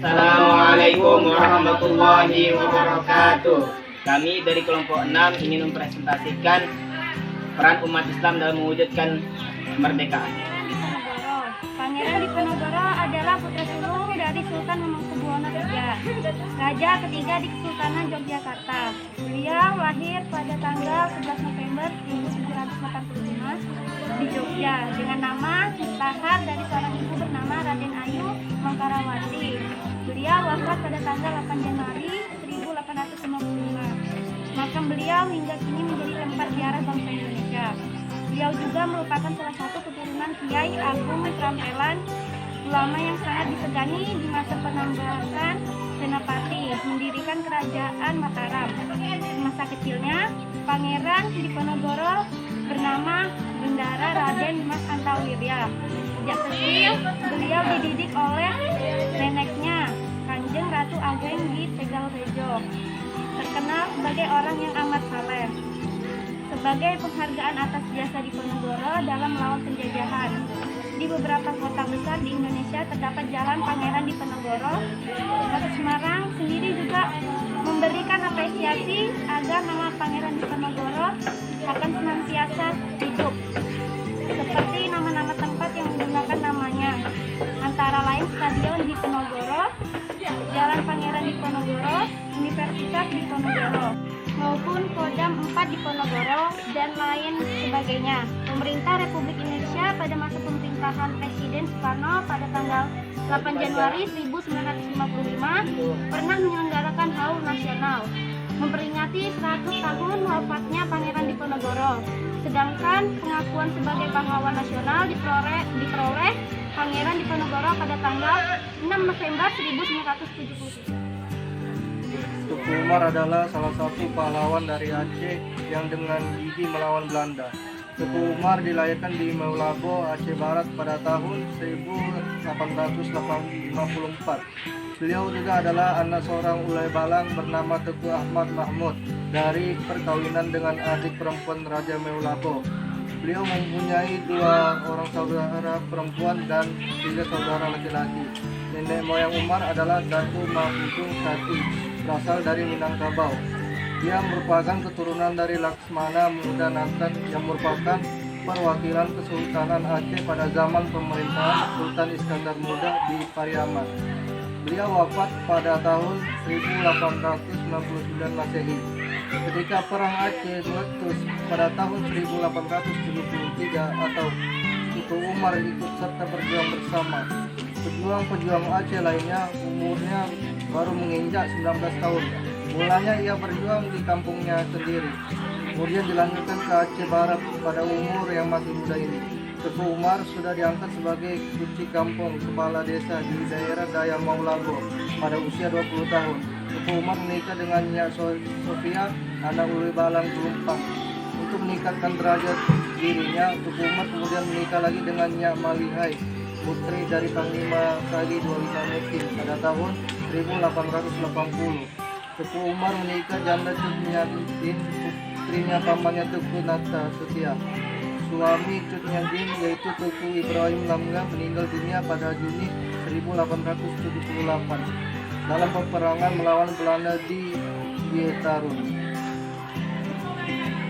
Assalamualaikum warahmatullahi wabarakatuh. Kami dari kelompok 6 ingin mempresentasikan peran umat Islam dalam mewujudkan kemerdekaan. Pangeran Diponegoro adalah putra sulung dari Sultan Hamengkubuwono III, Raja ketiga di Kesultanan Yogyakarta. Beliau lahir pada tanggal 11 November 1785 di Jogja dengan nama Mustahar dari seorang ibu bernama Raden Ayu Mangkarawati. Beliau wafat pada tanggal 8 Januari 1855. Makam beliau hingga kini menjadi tempat ziarah bangsa Indonesia. Beliau juga merupakan salah satu keturunan Kiai Agung Trampelan, ulama yang sangat disegani di masa penambahan Senapati, mendirikan kerajaan Mataram. Masa kecilnya, Pangeran Diponegoro bernama Bendara Raden Mas Antawirya. Sejak kecil, beliau dididik oleh neneknya, Kanjeng Ratu Ageng di Tegalrejo, terkenal sebagai orang yang amat saleh. Sebagai penghargaan atas jasa Diponegoro dalam melawan penjajahan, di beberapa kota besar di Indonesia terdapat jalan Pangeran Diponegoro. Kota Semarang sendiri juga memberikan apresiasi agar nama Pangeran Diponegoro akan senantiasa hidup, seperti nama-nama tempat yang menggunakan namanya, antara lain Stadion Diponegoro, Jalan Pangeran Diponegoro, Universitas Diponegoro, maupun Kodam 4 Diponegoro, dan lain sebagainya. Pemerintah Republik Indonesia pada masa pemerintahan Presiden Soekarno pada tanggal 8 Januari 1955 pernah menyelenggarakan Haul Nasional memperingati 100 tahun wafatnya Pangeran Diponegoro. Sedangkan pengakuan sebagai pahlawan nasional diperoleh Pangeran Diponegoro pada tanggal 6 November 1977. Tuku Umar adalah salah satu pahlawan dari Aceh yang dengan gigih melawan Belanda. Tuku Umar dilahirkan di Meulabo, Aceh Barat pada tahun 1854. Beliau juga adalah anak seorang ulai balang bernama Teku Ahmad Mahmud dari perkawinan dengan adik perempuan Raja Meulabo. Beliau mempunyai 2 orang saudara perempuan dan 3 saudara laki-laki. Nenek moyang Umar adalah Datuk Mahmudung Sati, berasal dari Minangkabau. Dia merupakan keturunan dari Laksmana Muda Nantan yang merupakan perwakilan Kesultanan Aceh pada zaman pemerintahan Sultan Iskandar Muda di Pariaman. Beliau wafat pada tahun 1899 Masehi. Ketika Perang Aceh meletus pada tahun 1873 atau Tuku Umar ikut serta berjuang bersama. Pejuang-pejuang Aceh lainnya umurnya baru menginjak 19 tahun. Mulanya ia berjuang di kampungnya sendiri. Kemudian dilanjutkan ke Aceh Barat pada umur yang masih muda ini. Tuku Umar sudah diangkat sebagai kunci kampung kepala desa di daerah Daya Meulabo pada usia 20 tahun. Tuku Umar menikah dengan Nyak Sofia, anak Uli Balang Pelumpang. Untuk meningkatkan derajat dirinya, Tuku Umar kemudian menikah lagi dengan Nyak Malihai, putri dari Panglima Kali 25 Mutim pada tahun 1880. Tuku Umar menikah janda Cud Nyadin, putrinya pamannya Tuku Nata Setia. Suami Cud Nyadin yaitu Tuku Ibrahim Lamga meninggal dunia pada Juni 1878 dalam peperangan melawan Belanda di Bietarun.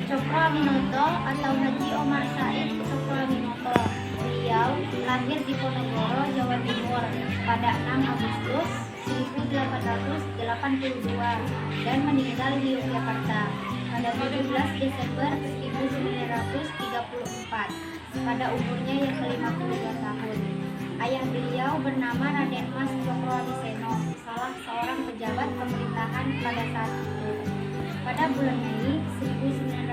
Cokroaminoto atau Haji Omar Said Cokroaminoto. Beliau lahir di Ponorogo, Jawa Timur pada 6 Agustus 1882 dan meninggal di Yogyakarta pada 17 Desember 1934 pada umurnya yang ke-52 tahun. Ayah beliau bernama Raden Mas Cokroamiseno, salah seorang pejabat pemerintahan pada saat itu. Pada bulan Mei 1912,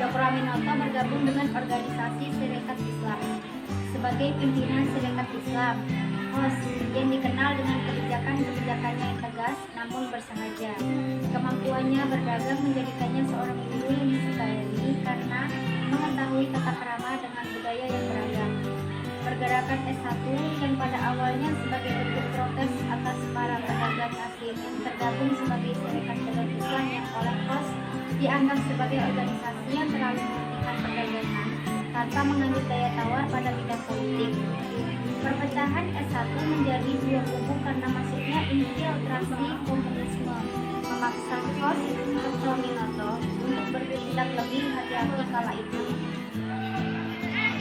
Cokroaminoto bergabung dengan organisasi Syarikat Islam sebagai pimpinan Syarikat Islam yang dikenal dengan kebijakan-kebijakannya yang tegas namun bersahaja. Kemampuannya berdagang menjadikannya seorang guru yang disayani karena mengetahui tata krama dengan budaya yang beragam. Pergerakan S1 yang pada awalnya sebagai bentuk protes atas para pedagang asing yang tergabung sebagai Syarikat Dagang Islam yang oleh Kos dianggap sebagai organisasi yang terlalu mementingkan perdagangan tanpa mengambil daya tawar pada bidang politik. Perpecahan S1 menjadi dua kubu karena masuknya infiltrasi komunisme, memaksa Kos Kertominoto untuk bertindak lebih hati-hati kala itu.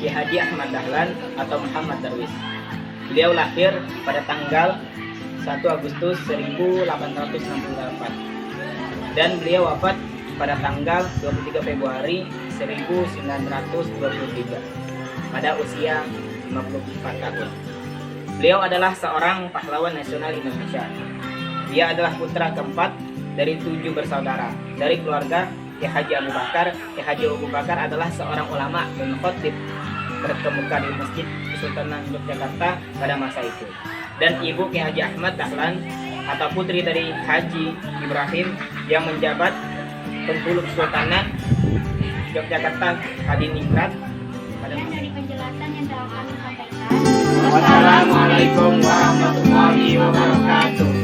Ki Haji Ahmad Dahlan atau Muhammad Darwis. Beliau lahir pada tanggal 1 Agustus 1868 dan beliau wafat pada tanggal 23 Februari 1923 pada usia 54 tahun. Beliau adalah seorang pahlawan nasional Indonesia. Dia adalah putra keempat dari 7 bersaudara dari keluarga Ki Haji Abu Bakar. Ki Haji Abu Bakar adalah seorang ulama dan khatib berkemuka di Masjid Kesultanan Yogyakarta pada masa itu. Dan ibu Ki Haji Ahmad Dahlan atau putri dari Haji Ibrahim yang menjabat Bengkulu Kesultanan Yogyakarta Hadiningrat pada Dan dari penjelasan yang telah kami sampaikan, Wassalamualaikum warahmatullahi wabarakatuh.